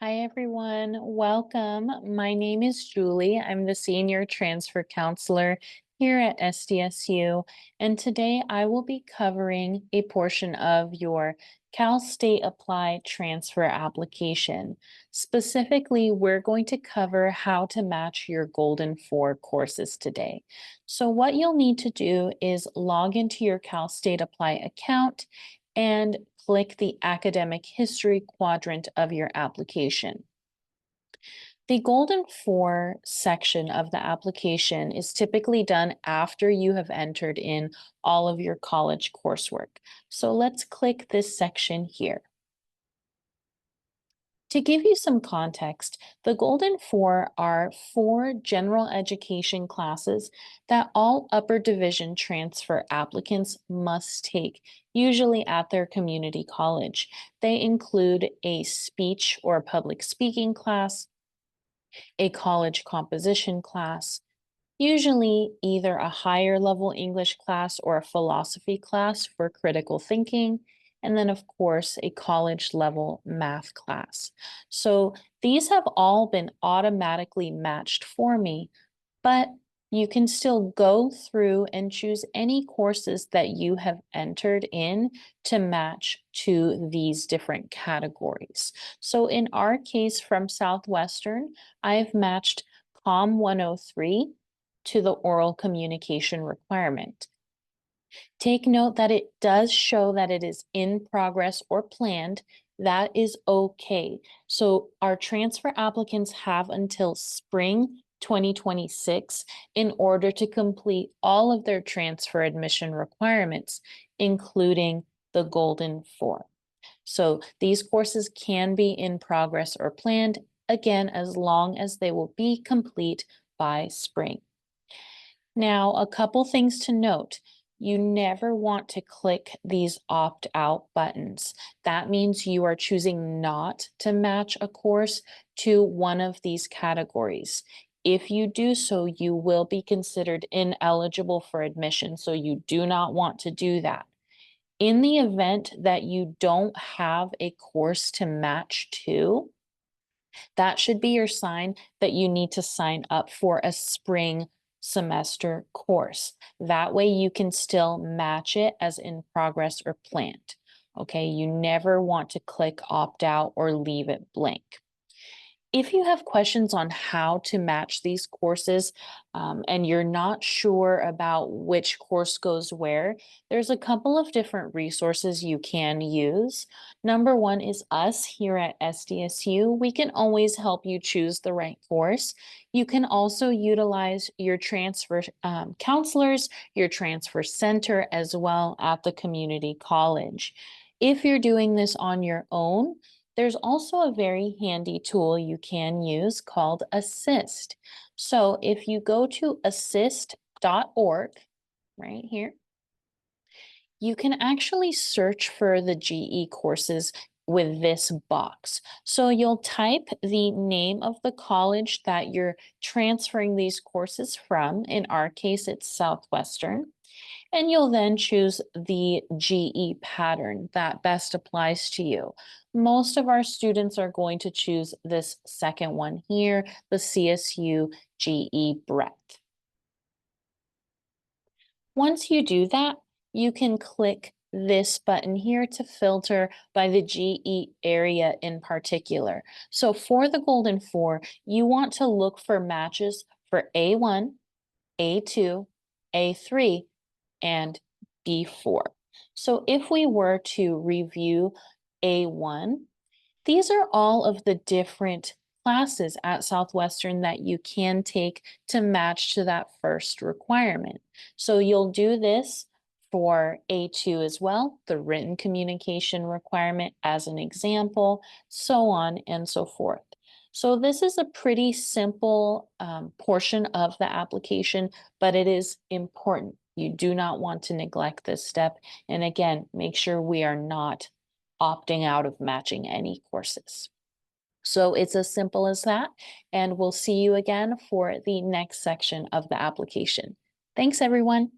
Hi, everyone. Welcome. My name is Julie. I'm the Senior Transfer Counselor here at SDSU, and today I will be covering a portion of your Cal State Apply transfer application. Specifically, we're going to cover how to match your Golden 4 courses today. So what you'll need to do is log into your Cal State Apply account and click the academic history quadrant of your application. The Golden 4 section of the application is typically done after you have entered in all of your college coursework. So let's click this section here. To give you some context, the Golden 4 are 4 general education classes that all upper division transfer applicants must take, usually at their community college. They include a speech or public speaking class, a college composition class, usually either a higher level English class or a philosophy class for critical thinking, and then of course a college level math class. So these have all been automatically matched for me, but you can still go through and choose any courses that you have entered in to match to these different categories. So in our case from Southwestern, I've matched COM 103 to the oral communication requirement. Take note that it does show that it is in progress or planned. That is okay. So our transfer applicants have until spring 2026 in order to complete all of their transfer admission requirements, including the Golden 4. So these courses can be in progress or planned, again, as long as they will be complete by spring. Now, a couple things to note. You never want to click these opt-out buttons. That means you are choosing not to match a course to one of these categories. If you do so, you will be considered ineligible for admission, so you do not want to do that. In the event that you don't have a course to match to, that should be your sign that you need to sign up for a spring semester course. That way you can still match it as in progress or planned. Okay, you never want to click opt out or leave it blank. If you have questions on how to match these courses and you're not sure about which course goes where, there's a couple of different resources you can use. Number one is us here at SDSU. We can always help you choose the right course. You can also utilize your transfer counselors, your transfer center as well at the community college. If you're doing this on your own, there's also a very handy tool you can use called Assist. So if you go to assist.org, right here, you can actually search for the GE courses with this box. So you'll type the name of the college that you're transferring these courses from. In our case, it's Southwestern. And you'll then choose the GE pattern that best applies to you. Most of our students are going to choose this second one here, the CSU GE breadth. Once you do that, you can click this button here to filter by the GE area in particular. So for the Golden 4, you want to look for matches for A1, A2, A3, and B4. So if we were to review A1, these are all of the different classes at Southwestern that you can take to match to that first requirement. So you'll do this for A2 as well, the written communication requirement as an example, so on and so forth. So this is a pretty simple portion of the application, but it is important. You do not want to neglect this step. And again, make sure we are not opting out of matching any courses. So it's as simple as that, and we'll see you again for the next section of the application. Thanks, everyone.